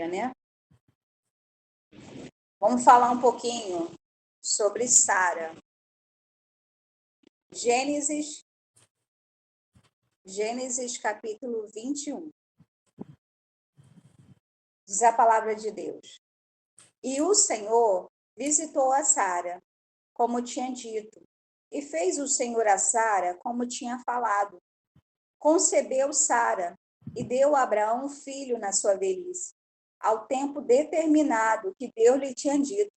né? Vamos falar um pouquinho sobre Sara. Gênesis capítulo 21. Diz a palavra de Deus. E o Senhor visitou a Sara, como tinha dito, e fez o Senhor a Sara como tinha falado. Concebeu Sara e deu a Abraão um filho na sua velhice, ao tempo determinado que Deus lhe tinha dito.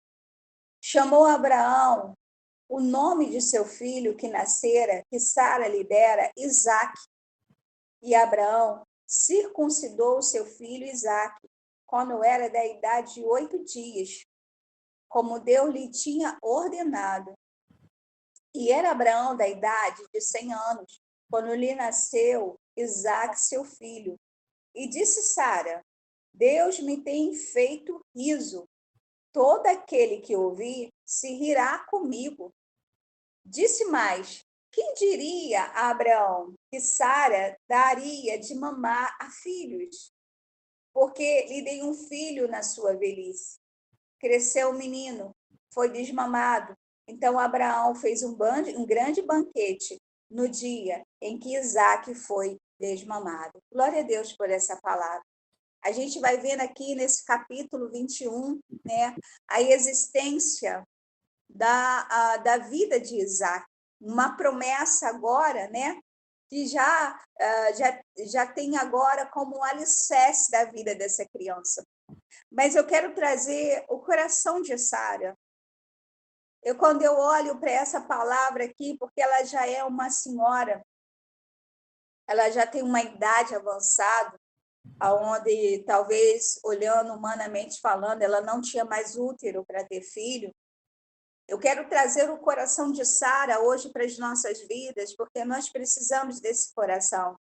Chamou Abraão o nome de seu filho que nascera, que Sara lhe dera, Isaque. E Abraão circuncidou seu filho Isaque, quando era da idade de 8 dias, como Deus lhe tinha ordenado. E era Abraão da idade de 100 anos, quando lhe nasceu Isaque, seu filho. E disse Sara: Deus me tem feito riso. Todo aquele que ouvir se rirá comigo. Disse mais: quem diria a Abraão que Sara daria de mamar a filhos? Porque lhe dei um filho na sua velhice. Cresceu o menino, foi desmamado. Então Abraão fez um grande banquete no dia em que Isaque foi desmamado. Glória a Deus por essa palavra. A gente vai vendo aqui nesse capítulo 21, né, a existência da vida de Isaque. Uma promessa agora, né, que já tem agora como um alicerce da vida dessa criança. Mas eu quero trazer o coração de Sara. Quando eu olho para essa palavra aqui, porque ela já é uma senhora, ela já tem uma idade avançada, onde talvez, olhando humanamente falando, ela não tinha mais útero para ter filho. Eu quero trazer o coração de Sara hoje para as nossas vidas, porque nós precisamos desse coração.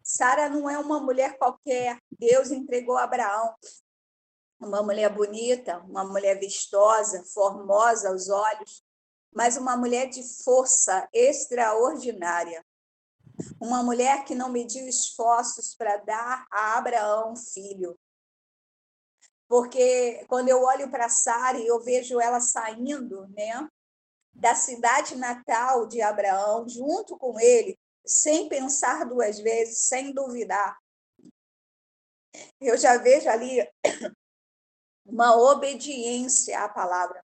Sara não é uma mulher qualquer. Deus entregou a Abraão uma mulher bonita, uma mulher vistosa, formosa aos olhos, mas uma mulher de força extraordinária. Uma mulher que não mediu esforços para dar a Abraão um filho. Porque quando eu olho para Sara e eu vejo ela saindo, né, da cidade natal de Abraão, junto com ele, sem pensar duas vezes, sem duvidar. Eu já vejo ali uma obediência à palavra.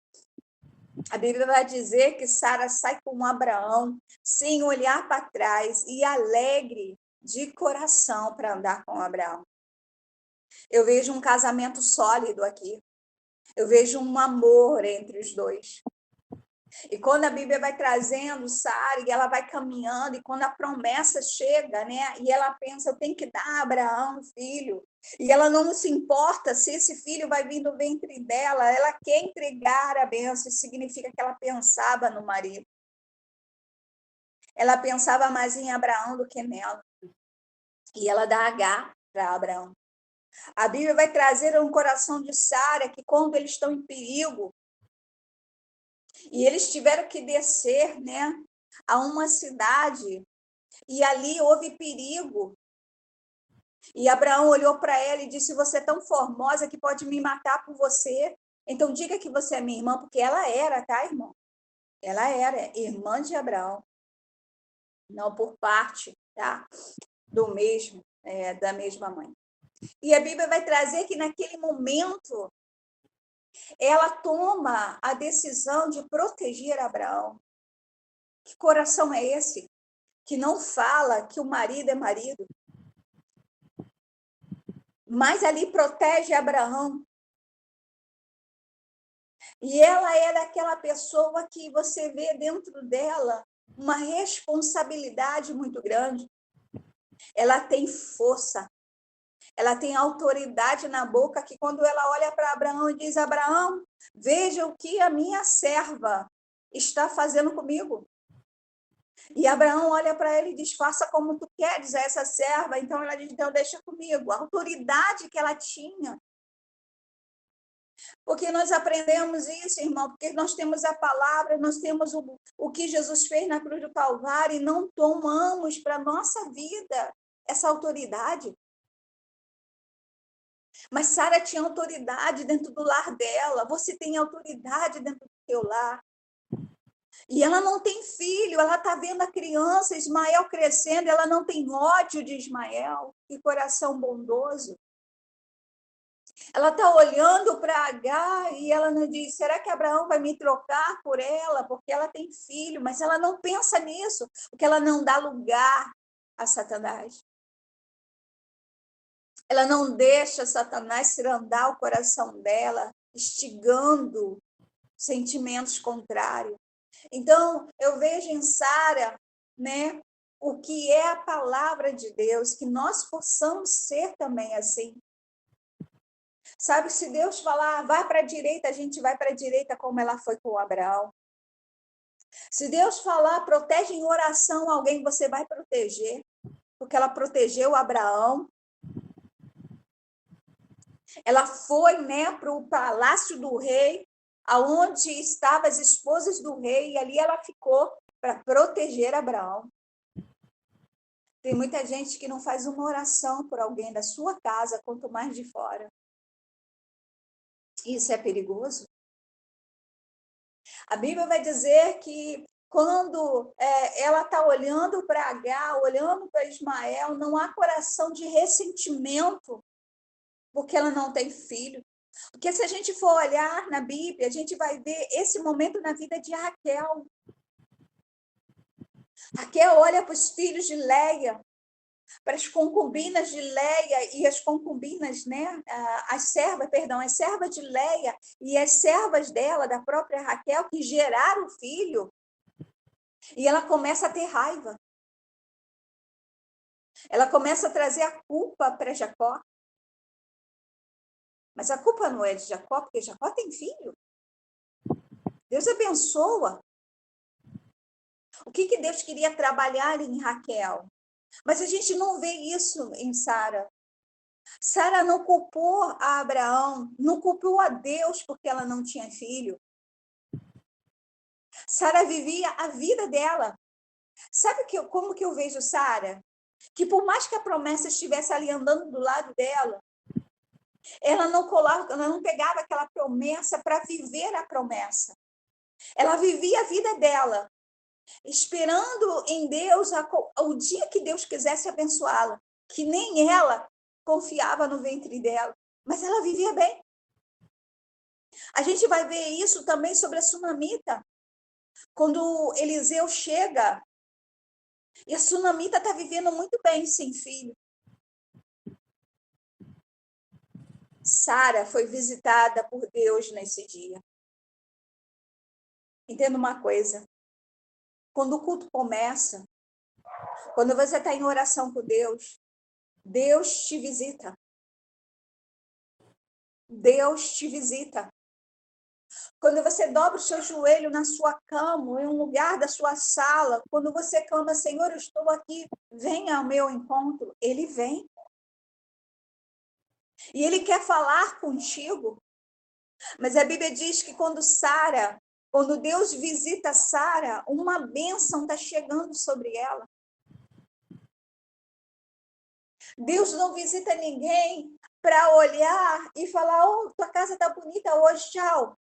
A Bíblia vai dizer que Sara sai com Abraão, sem olhar para trás, e alegre de coração para andar com Abraão. Eu vejo um casamento sólido aqui. Eu vejo um amor entre os dois. E quando a Bíblia vai trazendo Sara, e ela vai caminhando, e quando a promessa chega, né? E ela pensa, eu tenho que dar a Abraão um filho. E ela não se importa se esse filho vai vir do ventre dela, ela quer entregar a bênção, isso significa que ela pensava no marido. Ela pensava mais em Abraão do que nela. E ela dá H para Abraão. A Bíblia vai trazer um coração de Sara que quando eles estão em perigo, e eles tiveram que descer, né, a uma cidade, e ali houve perigo. E Abraão olhou para ela e disse, você é tão formosa que pode me matar por você. Então diga que você é minha irmã, porque ela era, tá, irmão? Ela era irmã de Abraão. Não por parte, tá? Da mesma mãe. E a Bíblia vai trazer que naquele momento ela toma a decisão de proteger Abraão. Que coração é esse? Que não fala que o marido é marido, mas ali protege Abraão. E ela é daquela pessoa que você vê dentro dela uma responsabilidade muito grande. Ela tem força, ela tem autoridade na boca, que quando ela olha para Abraão e diz, Abraão, veja o que a minha serva está fazendo comigo. E Abraão olha para ele e diz, faça como tu queres a essa serva. Então ela diz, então deixa comigo. A autoridade que ela tinha. Porque nós aprendemos isso, irmão, porque nós temos a palavra, nós temos o que Jesus fez na cruz do Calvário e não tomamos para a nossa vida essa autoridade. Mas Sara tinha autoridade dentro do lar dela. Você tem autoridade dentro do teu lar. E ela não tem filho, ela está vendo a criança Ismael crescendo, ela não tem ódio de Ismael. Que coração bondoso. Ela está olhando para Agar e ela não diz, será que Abraão vai me trocar por ela? Porque ela tem filho, mas ela não pensa nisso, porque ela não dá lugar a Satanás. Ela não deixa Satanás cirandar o coração dela, instigando sentimentos contrários. Então, eu vejo em Sara, né, o que é a palavra de Deus, que nós possamos ser também assim. Sabe, se Deus falar, vai para a direita, a gente vai para a direita, como ela foi com Abraão. Se Deus falar, protege em oração alguém, você vai proteger, porque ela protegeu Abraão. Ela foi, né, para o palácio do rei, aonde estavam as esposas do rei, e ali ela ficou para proteger Abraão. Tem muita gente que não faz uma oração por alguém da sua casa, quanto mais de fora. Isso é perigoso. A Bíblia vai dizer que quando ela está olhando para Agar, olhando para Ismael, não há coração de ressentimento, porque ela não tem filho. Porque se a gente for olhar na Bíblia, a gente vai ver esse momento na vida de Raquel. Raquel olha para os filhos de Leia, para as concubinas de Leia e as concubinas, né? As servas de Leia e as servas dela, da própria Raquel, que geraram o filho. E ela começa a ter raiva. Ela começa a trazer a culpa para Jacó. Mas a culpa não é de Jacó, porque Jacó tem filho. Deus abençoa. O que Deus queria trabalhar em Raquel? Mas a gente não vê isso em Sara. Sara não culpou a Abraão, não culpou a Deus porque ela não tinha filho. Sara vivia a vida dela. Sabe como que eu vejo Sara? Que por mais que a promessa estivesse ali andando do lado dela, ela não pegava aquela promessa para viver a promessa. Ela vivia a vida dela, esperando em Deus o dia que Deus quisesse abençoá-la, que nem ela confiava no ventre dela, mas ela vivia bem. A gente vai ver isso também sobre a sunamita. Quando Eliseu chega, e a sunamita está vivendo muito bem sem filho. Sara foi visitada por Deus nesse dia. Entenda uma coisa. Quando o culto começa, quando você está em oração com Deus, Deus te visita. Deus te visita. Quando você dobra o seu joelho na sua cama, em um lugar da sua sala, quando você clama, Senhor, eu estou aqui, venha ao meu encontro, Ele vem. E Ele quer falar contigo. Mas a Bíblia diz que quando Deus visita Sara, uma bênção está chegando sobre ela. Deus não visita ninguém para olhar e falar, oh, tua casa está bonita hoje, tchau.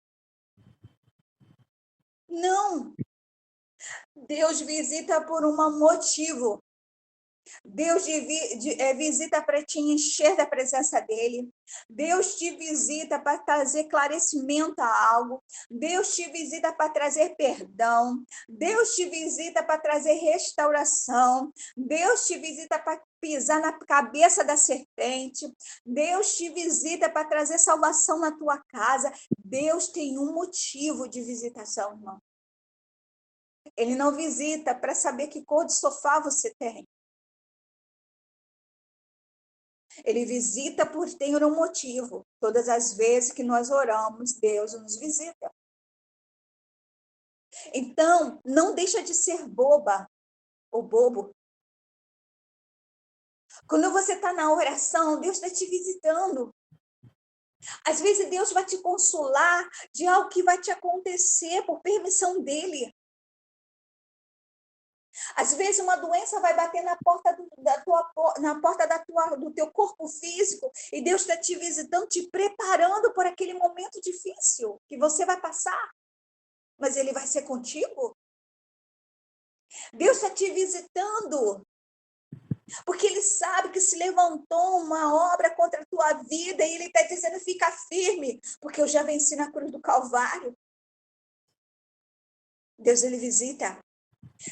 Não. Deus visita por um motivo. Deus visita para te encher da presença dele. Deus te visita para trazer esclarecimento a algo. Deus te visita para trazer perdão. Deus te visita para trazer restauração. Deus te visita para pisar na cabeça da serpente. Deus te visita para trazer salvação na tua casa. Deus tem um motivo de visitação, irmão. Ele não visita para saber que cor de sofá você tem. Ele visita por ter um motivo. Todas as vezes que nós oramos, Deus nos visita. Então, não deixa de ser boba ou bobo. Quando você está na oração, Deus está te visitando. Às vezes Deus vai te consolar de algo que vai te acontecer por permissão dele. Às vezes uma doença vai bater na porta do teu corpo físico e Deus está te visitando, te preparando por aquele momento difícil que você vai passar. Mas Ele vai ser contigo? Deus está te visitando porque Ele sabe que se levantou uma obra contra a tua vida e Ele está dizendo, fica firme, porque eu já venci na cruz do Calvário. Deus, Ele visita.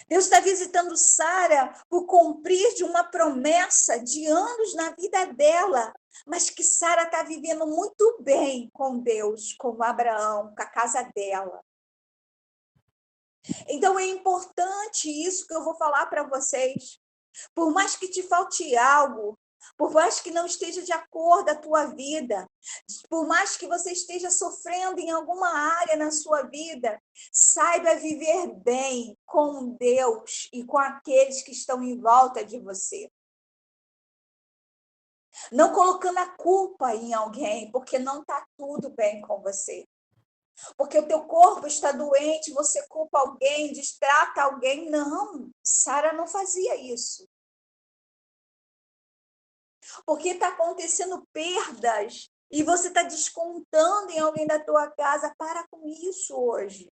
Deus está visitando Sara por cumprir de uma promessa de anos na vida dela, mas que Sara está vivendo muito bem com Deus, com Abraão, com a casa dela. Então é importante isso que eu vou falar para vocês. Por mais que te falte algo, por mais que não esteja de acordo a tua vida, por mais que você esteja sofrendo em alguma área na sua vida, saiba viver bem com Deus e com aqueles que estão em volta de você. Não colocando a culpa em alguém, porque não está tudo bem com você. Porque o teu corpo está doente, você culpa alguém, distrata alguém. Não, Sara não fazia isso. Porque está acontecendo perdas e você está descontando em alguém da tua casa. Para com isso hoje.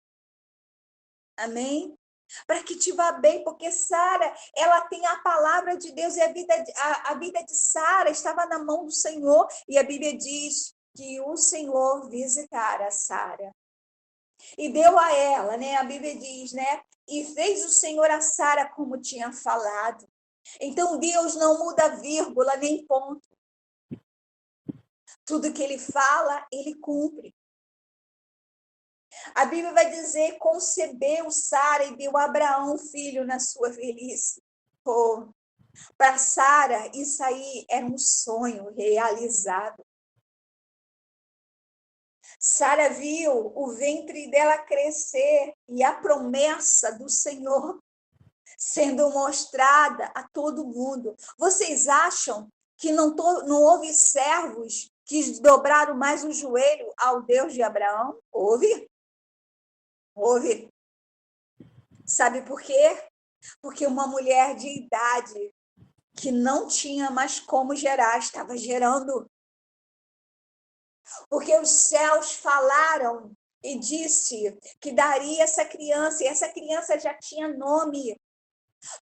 Amém? Para que te vá bem, porque Sara, ela tem a palavra de Deus e a vida de Sara estava na mão do Senhor. E a Bíblia diz que o Senhor visitara Sara. E deu a ela, né? A Bíblia diz, né? E fez o Senhor a Sara como tinha falado. Então Deus não muda vírgula nem ponto. Tudo que ele fala, ele cumpre. A Bíblia vai dizer, concebeu Sara e deu a Abraão filho na sua velhice. Oh, para Sara, isso aí era um sonho realizado. Sara viu o ventre dela crescer e a promessa do Senhor sendo mostrada a todo mundo. Vocês acham que não houve servos que dobraram mais o joelho ao Deus de Abraão? Houve? Houve. Sabe por quê? Porque uma mulher de idade que não tinha mais como gerar, estava gerando. Porque os céus falaram e disse que daria essa criança, e essa criança já tinha nome.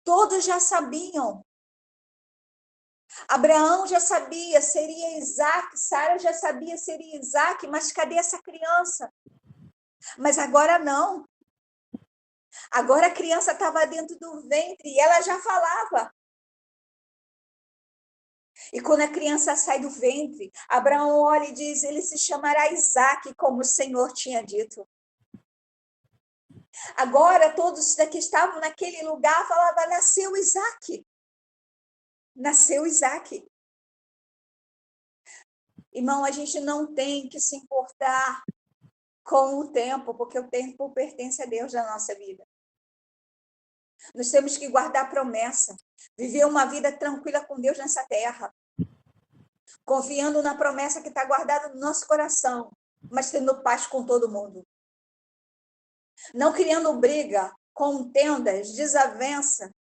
Todos já sabiam. Abraão já sabia, seria Isaac, Sara já sabia, seria Isaac, mas cadê essa criança? Mas agora não. Agora a criança estava dentro do ventre e ela já falava. E quando a criança sai do ventre, Abraão olha e diz, ele se chamará Isaac, como o Senhor tinha dito. Agora todos que estavam naquele lugar falavam, nasceu Isaac. Nasceu Isaac. Irmão, a gente não tem que se importar com o tempo, porque o tempo pertence a Deus na nossa vida. Nós temos que guardar a promessa, viver uma vida tranquila com Deus nessa terra, confiando na promessa que está guardada no nosso coração, mas tendo paz com todo mundo. Não criando briga, contendas, desavença.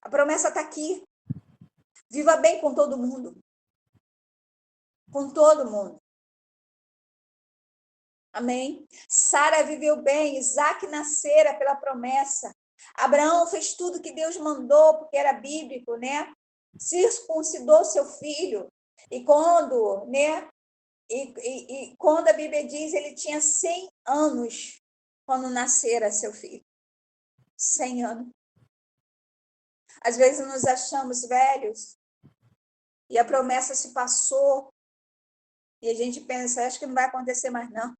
A promessa está aqui. Viva bem com todo mundo. Com todo mundo. Amém? Sara viveu bem, Isaac nascera pela promessa. Abraão fez tudo que Deus mandou, porque era bíblico, né? Circuncidou seu filho. E quando, né? E quando a Bíblia diz, ele tinha 100 anos quando nascera seu filho. 100 anos. Às vezes nos achamos velhos e a promessa se passou e a gente pensa, acho que não vai acontecer mais não.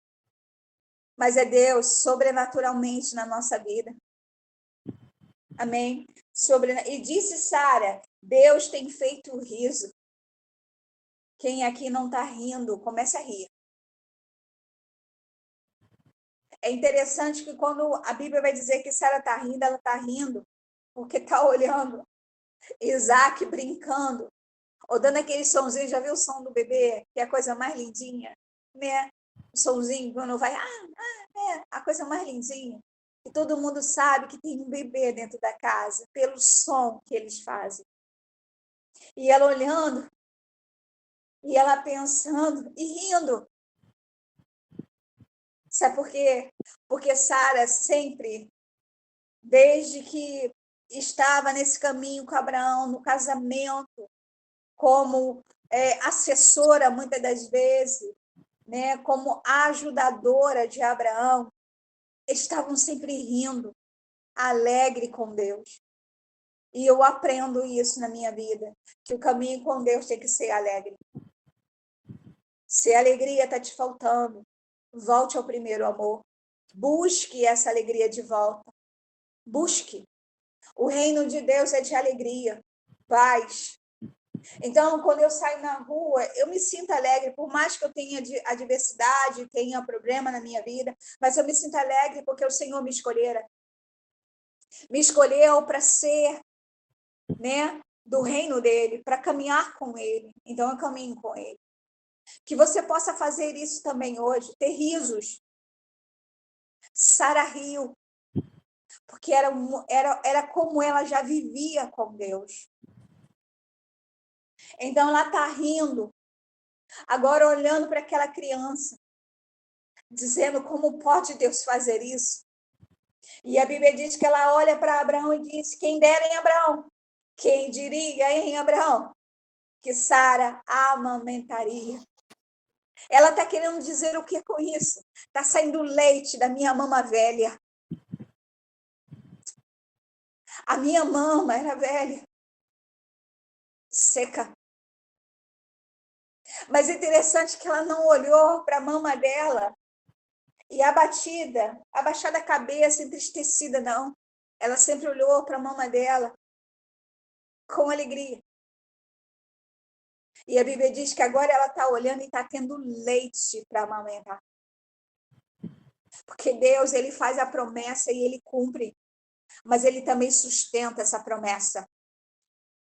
Mas é Deus sobrenaturalmente na nossa vida. Amém? E disse Sara, Deus tem feito o riso. Quem aqui não está rindo, comece a rir. É interessante que quando a Bíblia vai dizer que Sara está rindo, ela está rindo porque está olhando Isaac brincando, ou dando aquele sonzinho, já viu o som do bebê? Que é a coisa mais lindinha, né? O sonzinho, quando vai, a coisa mais lindinha. E todo mundo sabe que tem um bebê dentro da casa, pelo som que eles fazem. E ela olhando, e ela pensando e rindo. Sabe por quê? Porque Sara sempre, desde que estava nesse caminho com Abraão, no casamento, como assessora, muitas das vezes, né, como ajudadora de Abraão, estavam sempre rindo, alegre com Deus. E eu aprendo isso na minha vida, que o caminho com Deus tem que ser alegre. Se a alegria está te faltando, volte ao primeiro amor. Busque essa alegria de volta. Busque. O reino de Deus é de alegria, paz. Então, quando eu saio na rua, eu me sinto alegre, por mais que eu tenha adversidade, tenha problema na minha vida, mas eu me sinto alegre porque o Senhor me escolhera. Me escolheu para ser, né, do reino dele, para caminhar com ele. Então, eu caminho com ele. Que você possa fazer isso também hoje, ter risos. Sara riu, porque era como ela já vivia com Deus. Então, ela está rindo, agora olhando para aquela criança, dizendo como pode Deus fazer isso. E a Bíblia diz que ela olha para Abraão e diz: quem dera em Abraão, quem diria em Abraão, que Sara amamentaria. Ela está querendo dizer o que com isso? Está saindo leite da minha mama velha. A minha mama era velha, seca. Mas é interessante que ela não olhou para a mama dela e abatida, abaixada a cabeça, entristecida, não. Ela sempre olhou para a mama dela com alegria. E a Bíblia diz que agora ela está olhando e está tendo leite para amamentar. Porque Deus, ele faz a promessa e ele cumpre. Mas ele também sustenta essa promessa.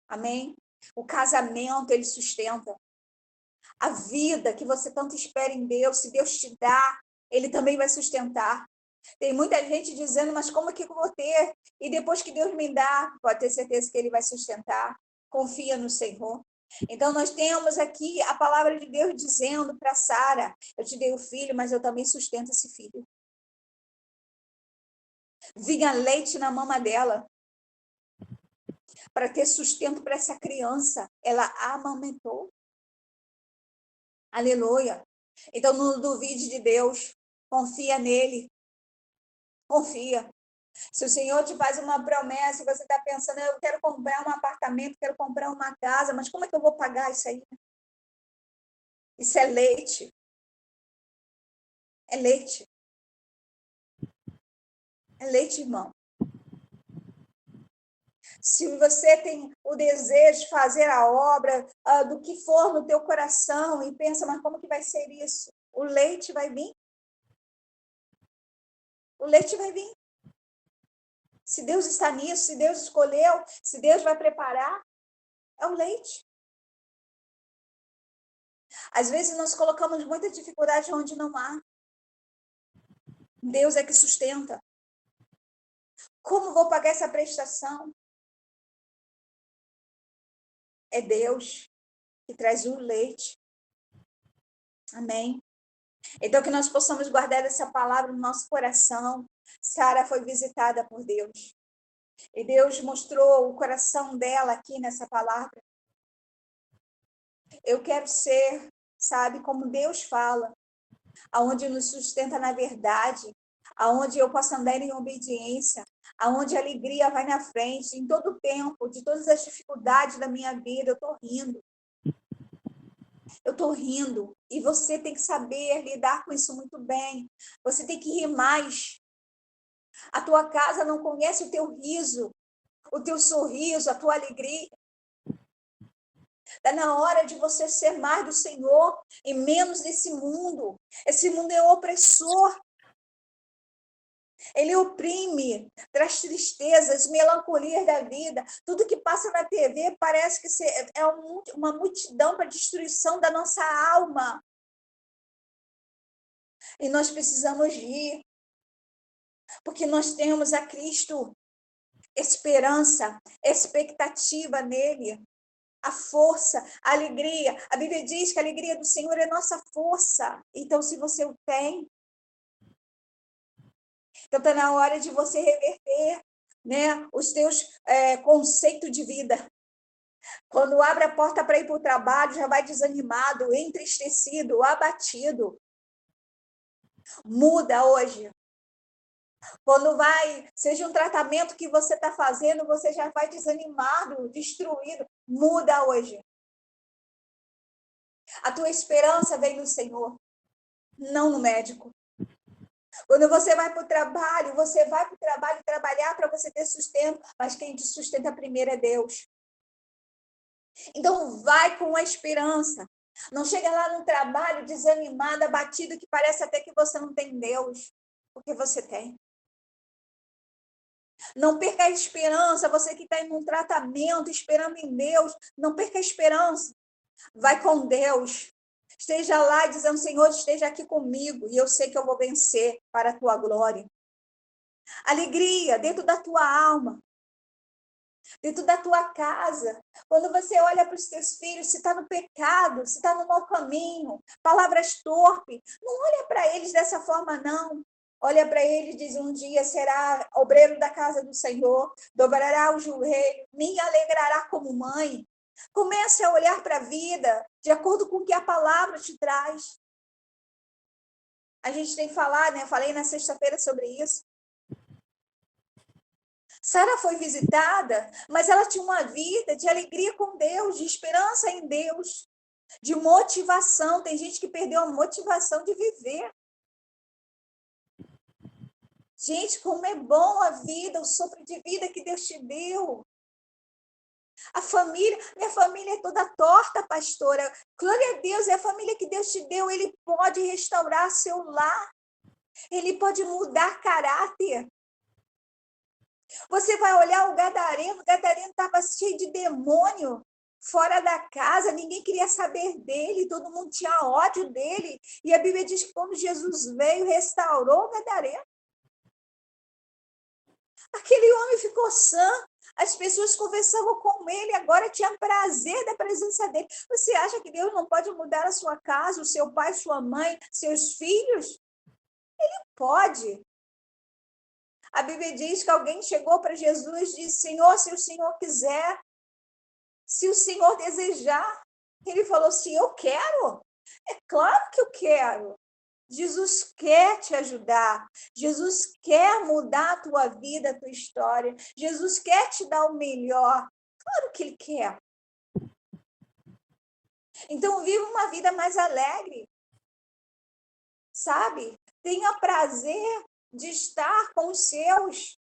Amém? O casamento, ele sustenta. A vida que você tanto espera em Deus, se Deus te dá, ele também vai sustentar. Tem muita gente dizendo, mas como é que eu vou ter? E depois que Deus me dá, pode ter certeza que ele vai sustentar. Confia no Senhor. Então, nós temos aqui a palavra de Deus dizendo para Sara: eu te dei o filho, mas eu também sustento esse filho. Vinha leite na mama dela para ter sustento para essa criança. Ela amamentou. Aleluia. Então, não duvide de Deus. Confia nele. Confia. Se o Senhor te faz uma promessa e você está pensando, eu quero comprar um apartamento, quero comprar uma casa, mas como é que eu vou pagar isso aí? Isso é leite. É leite. É leite, irmão. Se você tem o desejo de fazer a obra do que for no teu coração e pensa, mas como que vai ser isso? O leite vai vir. O leite vai vir. Se Deus está nisso, se Deus escolheu, se Deus vai preparar, é o leite. Às vezes nós colocamos muita dificuldade onde não há. Deus é que sustenta. Como vou pagar essa prestação? É Deus que traz o leite. Amém? Então, que nós possamos guardar essa palavra no nosso coração. Sara foi visitada por Deus. E Deus mostrou o coração dela aqui nessa palavra. Eu quero ser, sabe, como Deus fala, aonde nos sustenta na verdade, aonde eu possa andar em obediência, aonde a alegria vai na frente, em todo o tempo, de todas as dificuldades da minha vida, eu estou rindo. Eu estou rindo. E você tem que saber lidar com isso muito bem. Você tem que rir mais. A tua casa não conhece o teu riso, o teu sorriso, a tua alegria. Está na hora de você ser mais do Senhor e menos desse mundo. Esse mundo é opressor. Ele oprime, traz tristezas, melancolias da vida. Tudo que passa na TV parece que é uma multidão para destruição da nossa alma. E nós precisamos rir. porque nós temos a Cristo, esperança, expectativa nele, a força, a alegria. A Bíblia diz que a alegria do Senhor é nossa força. Então, se você o tem, então está na hora de você reverter, né, os teus conceitos de vida. Quando abre a porta para ir para o trabalho, já vai desanimado, entristecido, abatido. Muda hoje. Quando vai, seja um tratamento que você está fazendo, você já vai desanimado, destruído. Muda hoje. A tua esperança vem no Senhor, não no médico. Quando você vai para o trabalho, você vai para o trabalho trabalhar para você ter sustento, mas quem te sustenta primeiro é Deus. Então, vai com a esperança. Não chega lá no trabalho desanimada, abatido, que parece até que você não tem Deus, porque você tem. Não perca a esperança, você que está em um tratamento, esperando em Deus, não perca a esperança. Vai com Deus. Esteja lá dizendo, Senhor, esteja aqui comigo, e eu sei que eu vou vencer para a tua glória. Alegria dentro da tua alma, dentro da tua casa. Quando você olha para os teus filhos, se está no pecado, se está no mau caminho, palavras torpes, não olha para eles dessa forma, não. Olha para eles e diz, um dia será obreiro da casa do Senhor, dobrará o joelho, me alegrará como mãe. Comece a olhar para a vida de acordo com o que a palavra te traz. A gente tem falado, né? Falei na sexta-feira sobre isso. Sara foi visitada, mas ela tinha uma vida de alegria com Deus, de esperança em Deus, de motivação. Tem gente que perdeu a motivação de viver. Gente, como é bom a vida, o sopro de vida que Deus te deu. A família, minha família é toda torta, pastora. Glória a Deus, é a família que Deus te deu, Ele pode restaurar seu lar. Ele pode mudar caráter. Você vai olhar o Gadareno estava cheio de demônio, fora da casa, ninguém queria saber dele, todo mundo tinha ódio dele. E a Bíblia diz que quando Jesus veio, restaurou o Gadareno. Aquele homem ficou sã, as pessoas conversavam com ele, agora tinha prazer da presença dele. Você acha que Deus não pode mudar a sua casa, o seu pai, sua mãe, seus filhos? Ele pode. A Bíblia diz que alguém chegou para Jesus e disse, Senhor, se o Senhor quiser, se o Senhor desejar. Ele falou assim, eu quero. É claro que eu quero. Jesus quer te ajudar. Jesus quer mudar a tua vida, a tua história. Jesus quer te dar o melhor. Claro que Ele quer. Então, viva uma vida mais alegre. Sabe? Tenha prazer de estar com os seus.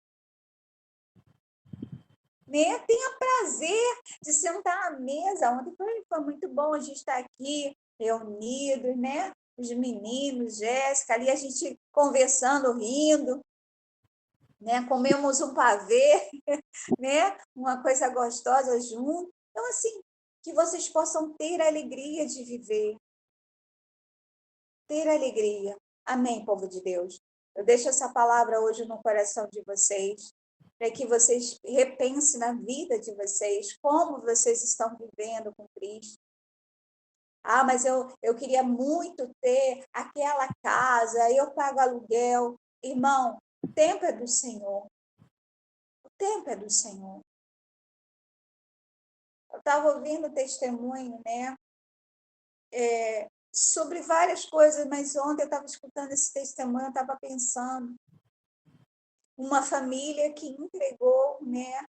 Né? Tenha prazer de sentar à mesa. Ontem foi muito bom a gente estar aqui reunidos, né? Os meninos, Jéssica, ali a gente conversando, rindo, né? Comemos um pavê, né? Uma coisa gostosa junto. Então, assim, que vocês possam ter a alegria de viver. Ter alegria. Amém, povo de Deus. Eu deixo essa palavra hoje no coração de vocês, para que vocês repensem na vida de vocês, como vocês estão vivendo com Cristo. Ah, mas eu queria muito ter aquela casa, eu pago aluguel. Irmão, o tempo é do Senhor. O tempo é do Senhor. Eu estava ouvindo testemunho, né? Sobre várias coisas, mas ontem eu estava escutando esse testemunho, eu estava pensando. Uma família que entregou, né?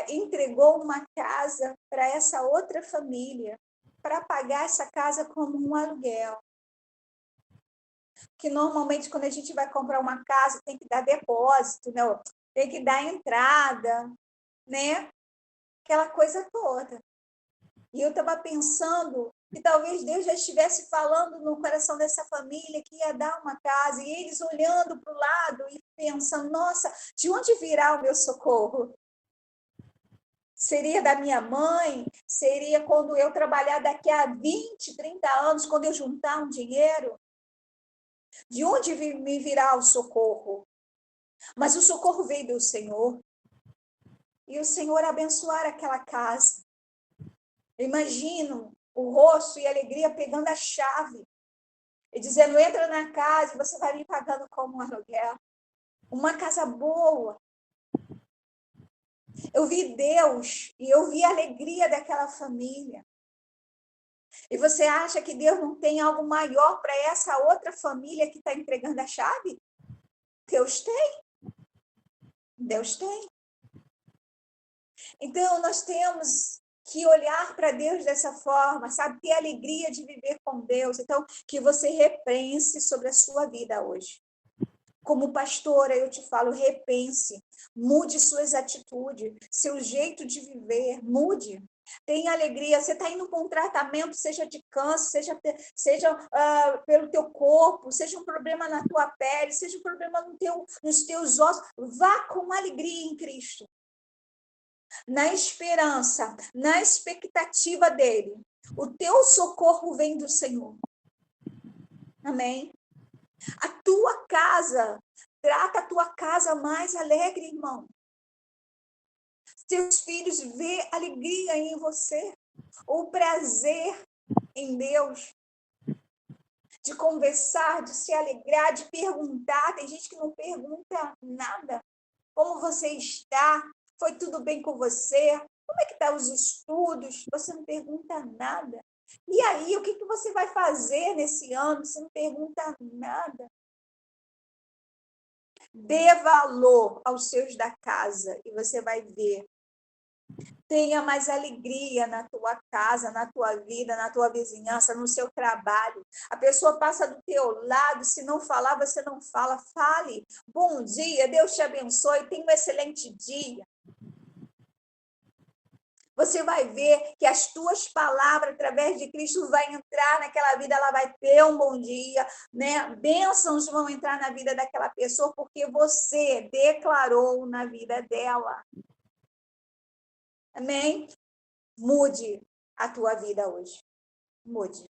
Entregou uma casa para essa outra família, para pagar essa casa como um aluguel. Que normalmente, quando a gente vai comprar uma casa, tem que dar depósito, né? Tem que dar entrada, né? Aquela coisa toda. E eu estava pensando que talvez Deus já estivesse falando no coração dessa família que ia dar uma casa, e eles olhando para o lado e pensando, nossa, de onde virá o meu socorro? Seria da minha mãe? Seria quando eu trabalhar daqui a 20, 30 anos, quando eu juntar um dinheiro? De onde me virá o socorro? Mas o socorro veio do Senhor. E o Senhor abençoar aquela casa. Imagino o rosto e a alegria pegando a chave e dizendo: entra na casa e você vai me pagando como um aluguel. Uma casa boa. Eu vi Deus e eu vi a alegria daquela família. E você acha que Deus não tem algo maior para essa outra família que está entregando a chave? Deus tem. Deus tem. Então, nós temos que olhar para Deus dessa forma, sabe? Ter alegria de viver com Deus. Então, que você repense sobre a sua vida hoje. Como pastora, eu te falo, repense, mude suas atitudes, seu jeito de viver, mude. Tenha alegria, você está indo para um tratamento, seja de câncer, seja pelo teu corpo, seja um problema na tua pele, seja um problema nos teus ossos, vá com alegria em Cristo. Na esperança, na expectativa dele. O teu socorro vem do Senhor. Amém? A tua casa, trata a tua casa mais alegre, irmão. Seus filhos vê alegria em você, o prazer em Deus, de conversar, de se alegrar, de perguntar. Tem gente que não pergunta nada. Como você está? Foi tudo bem com você? Como é que estão os estudos? Você não pergunta nada. E aí, o que você vai fazer nesse ano? Você não pergunta nada. Dê valor aos seus da casa e você vai ver. Tenha mais alegria na tua casa, na tua vida, na tua vizinhança, no seu trabalho. A pessoa passa do teu lado, se não falar, você não fala. Fale. Bom dia, Deus te abençoe, tenha um excelente dia. Você vai ver que as tuas palavras, através de Cristo, vai entrar naquela vida, ela vai ter um bom dia, né? Bênçãos vão entrar na vida daquela pessoa, porque você declarou na vida dela. Amém? Mude a tua vida hoje. Mude.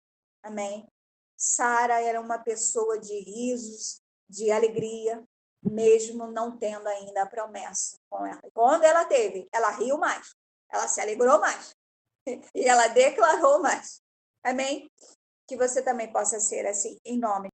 Amém? Sara era uma pessoa de risos, de alegria, mesmo não tendo ainda a promessa com ela. Quando ela teve, ela riu mais, ela se alegrou mais. E ela declarou mais. Amém? Que você também possa ser assim, em nome